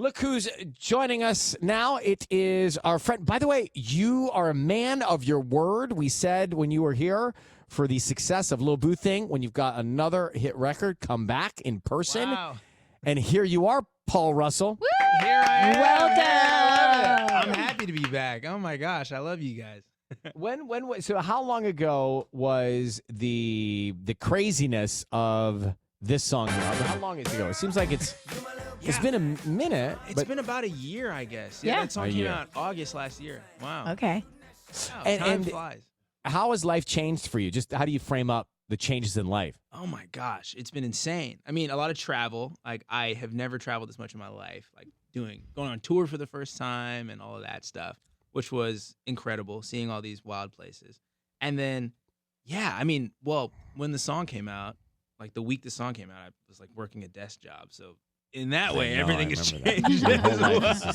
Look who's joining us now. It is our friend. By the way, you are a man of your word. We said when you were here for the success of Lil Boo Thing, when you've got another hit record, come back in person. Wow. And here you are, Paul Russell. Woo! Here I am. Welcome. I love it. I'm happy to be back. Oh my gosh, I love you guys. So how long ago was the craziness of this song? How long is it ago? It seems like it's been a minute. It's been about a year, I guess. Yeah. That song came out August last year. Wow. Okay. Wow, And- time and- flies. How has life changed for you? Just how do you frame up the changes in life? Oh my gosh, it's been insane. I mean, a lot of travel. Like I have never traveled this much in my life. Like going on tour for the first time and all of that stuff, which was incredible. Seeing all these wild places, and then, yeah, I mean, well, when the song came out, like the week the song came out, I was like working a desk job. So in that way, everything has changed. as well.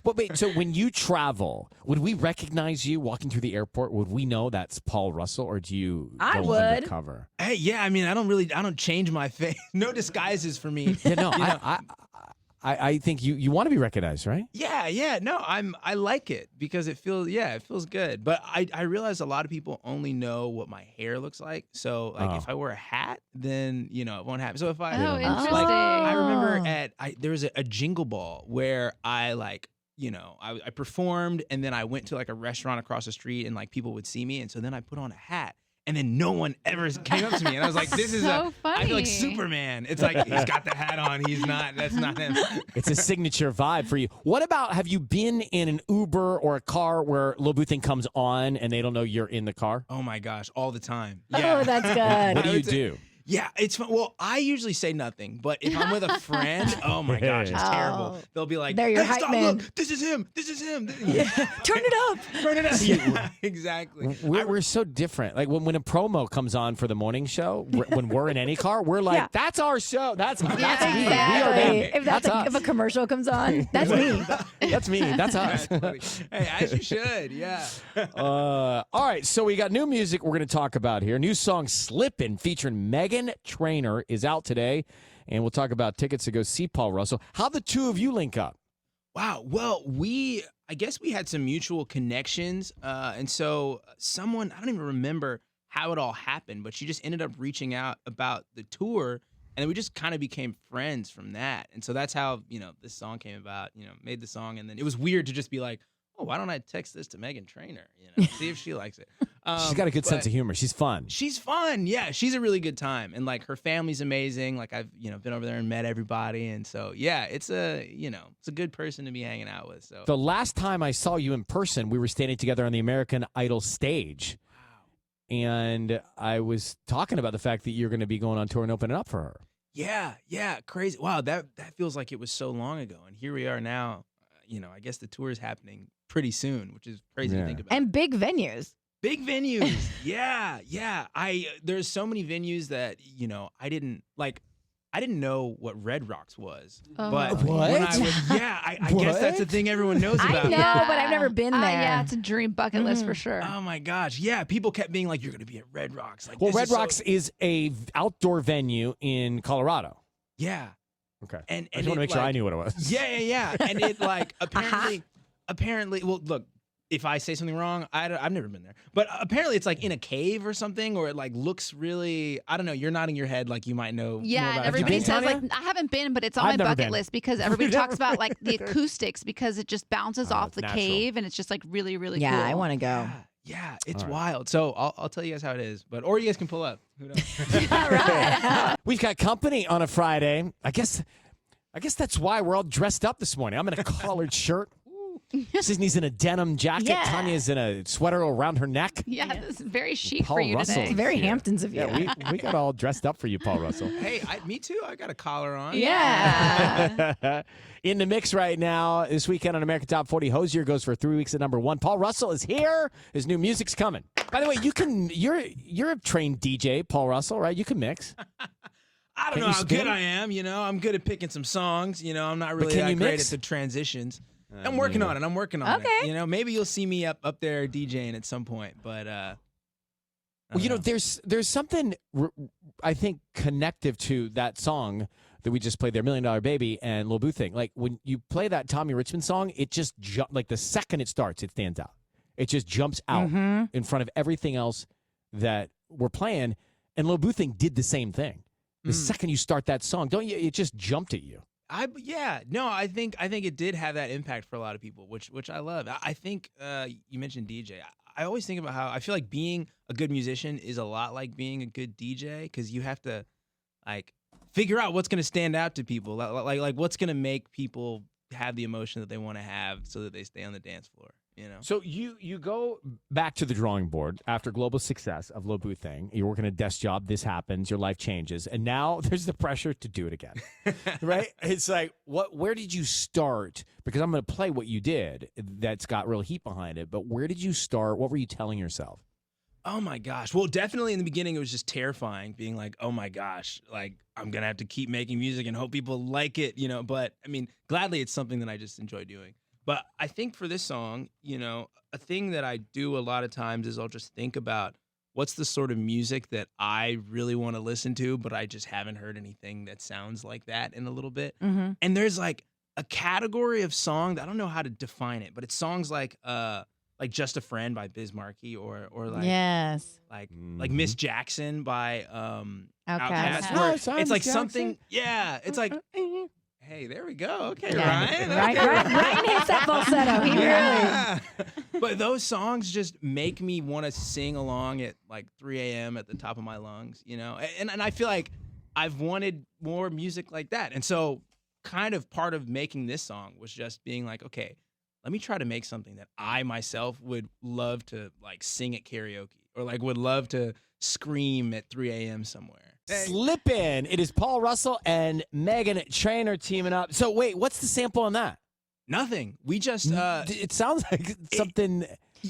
Well, wait, so when you travel, would we recognize you walking through the airport? Would we know that's Paul Russell, or do you I go would. undercover? Hey, yeah, I mean, I don't change my face. No disguises for me. Yeah, no, You know? I think you want to be recognized, right? Yeah, no, I like it because it feels good. But I realize a lot of people only know what my hair looks like. So like if I wear a hat, then it won't happen. So if I interesting. like, I remember there was a jingle ball where I I performed, and then I went to like a restaurant across the street, and like people would see me, and so then I put on a hat. And then no one ever came up to me, and I was like, "This is So I feel like funny. Superman." It's like he's got the hat on, he's not. That's not him. It's a signature vibe for you. What about, have you been in an Uber or a car where Lil Boo Thing comes on and they don't know you're in the car? Oh my gosh, all the time. Oh, Yeah. that's good. What do I you would say- do? Yeah, it's fun. Well, I usually say nothing, but if I'm with a friend, oh my gosh, it's terrible. Oh. They'll be like, They're your "Hey, hype stop, man." look, this is him. Turn it up. Turn it up. Yeah, exactly. We're so different. Like when a promo comes on for the morning show, when we're in any car, we're like, Yeah. that's our show. That's me. We are Exactly. them. If that's us. if a commercial comes on, that's me. That's me. That's us. That's funny. Hey, as you should. Yeah. All right, so we got new music we're going to talk about here. New song Slippin' featuring Megan Trainor is out today, and we'll talk about tickets to go see Paul Russell. How the two of you link up? Wow. Well, I guess we had some mutual connections. And so someone, I don't even remember how it all happened, but she just ended up reaching out about the tour. And then we just kind of became friends from that. And so that's how, this song came about, made the song. And then it was weird to just be like, oh, why don't I text this to Megan Trainor? See if she likes it. She's got a good sense of humor. She's fun. She's fun. Yeah, she's a really good time. And like her family's amazing. Like I've, been over there and met everybody. And so, yeah, it's a good person to be hanging out with. So The last time I saw you in person, we were standing together on the American Idol stage. Wow. And I was talking about the fact that you're going to be going on tour and opening up for her. Yeah, crazy. Wow, that feels like it was so long ago. And here we are now. I guess the tour is happening pretty soon, which is crazy to think about. And big venues. Big venues. Yeah. There's so many venues that, I didn't know what Red Rocks was. But What? when I guess that's the thing everyone knows I about. know, but I've never been there. Yeah, it's a dream bucket list for sure. Oh my gosh. Yeah, people kept being like, you're going to be at Red Rocks. Like, Well, this Red is so- Rocks is a outdoor venue in Colorado. Yeah. Okay. And I just want to make sure I knew what it was. Yeah. And it apparently, well, look, if I say something wrong, I've never been there. But apparently it's like in a cave or something, or it like looks really, I don't know, you're nodding your head like you might know more Yeah, about and it. everybody been, says, Tanya? I haven't been, but it's on I've my never bucket been. list because everybody talks about like the acoustics because it just bounces off it's the natural. cave and it's just like really, really Yeah, cool. I want to go. Yeah, it's All right. wild. So I'll tell you guys how it is, or you guys can pull up. Who knows? All right. We've got company on a Friday. I guess that's why we're all dressed up this morning. I'm in a collared shirt. Sydney's in a denim jacket. Yeah. Tanya's in a sweater around her neck. Yeah, this is very chic Paul for you Russell. today. Very Yeah. Hamptons of you. Yeah, we got all dressed up for you, Paul Russell. Hey, me too. I got a collar on. Yeah. In the mix right now this weekend on American Top 40. Hosier goes for 3 weeks at #1. Paul Russell is here. His new music's coming. By the way, you're a trained DJ, Paul Russell, right? You can mix. I don't Can know you how spin? good I am. I'm good at picking some songs. I'm not really can that you great mix? at the transitions. I'm working on it. I'm working on Okay. it. Maybe you'll see me up there DJing at some point. But Well, there's something I think connective to that song that we just played there, $1 Million Baby and Lil Boo Thing. Like when you play that Tommy Richmond song, it just like the second it starts, it stands out. It just jumps out in front of everything else that we're playing. And Lil Boo Thing did the same thing. The second you start that song, don't you? It just jumped at you. I think it did have that impact for a lot of people, which I love. I think you mentioned DJ. I always think about how I feel like being a good musician is a lot like being a good DJ, because you have to like figure out what's going to stand out to people, like what's going to make people have the emotion that they want to have, so that they stay on the dance floor. You know. So you go back to the drawing board after global success of Lil Boo Thing. You're working a desk job. This happens. Your life changes, and now there's the pressure to do it again, right? It's like, where did you start? Because I'm going to play what you did. That's got real heat behind it. But where did you start? What were you telling yourself? Oh my gosh. Well, definitely in the beginning, it was just terrifying, being like, oh my gosh, like I'm going to have to keep making music and hope people like it, you know. But I mean, gladly, it's something that I just enjoy doing. But I think for this song, you know, a thing that I do a lot of times is I'll just think about what's the sort of music that I really want to listen to, but I just haven't heard anything that sounds like that in a little bit. And there's like a category of song that I don't know how to define it, but it's songs like Just a Friend by Biz Markie, or like like Miss Jackson by Outkast. Where it's like something, it's like, hey, there we go. Okay, Ryan. Ryan hits that falsetto. He really. But those songs just make me want to sing along at like 3 a.m. at the top of my lungs, you know? And I feel like I've wanted more music like that. And so kind of part of making this song was just being like, okay, let me try to make something that I myself would love to like sing at karaoke, or like would love to scream at 3 a.m. somewhere. Slippin'. It is Paul Russell and Megan Trainor teaming up. So wait, what's the sample on that? Nothing. We just it sounds like something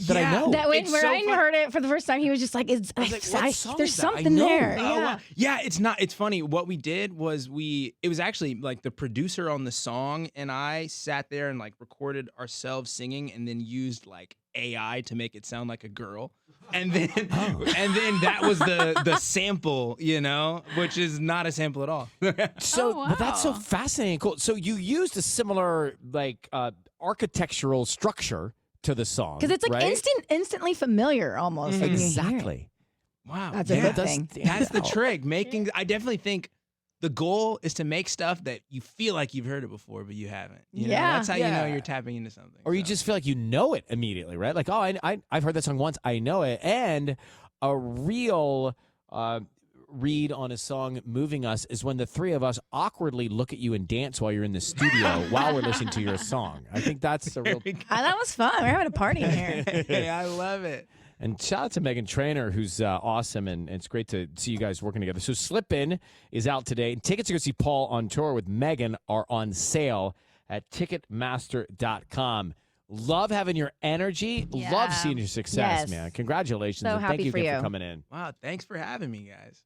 that I know. That when It's so Ryan fun- heard it for the first time, he was just like, was like, what song there's is that? I something know. there. Oh, wow. Yeah, it's not. It's funny. What we did was it was actually like the producer on the song and I sat there and like recorded ourselves singing, and then used like AI to make it sound like a girl. And then that was the sample, you know, which is not a sample at all. So, Oh, but that's so wow. fascinating. Cool. So you used a similar like architectural structure to the song, Because it's like right? instantly familiar almost. when you hear it. Exactly. Wow. That's a good that's- thing. That's the Wow. trick. I definitely think the goal is to make stuff that you feel like you've heard it before, but you haven't. You know? Yeah. That's how you know Yeah. you're tapping into something. Or you So. just feel like you know it immediately, right? Like, oh, I've heard that song once. I know it. And a real read on a song moving us is when the three of us awkwardly look at you and dance while you're in the studio while we're listening to your song. I think that's a real. That was fun. We're having a party in here. Hey, I love it. And shout out to Megan Trainor, who's awesome, and it's great to see you guys working together. So Slippin' is out today, and tickets to go see Paul on tour with Megan are on sale at Ticketmaster.com. Love having your energy. Yeah. Love seeing your success, Yes. man. Congratulations, So and thank happy you for again you. for coming in. Wow, thanks for having me, guys.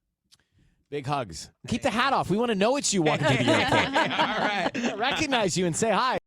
Big hugs. Keep the hat off. We want to know it's you walking through the airport. All right. Recognize you and say hi.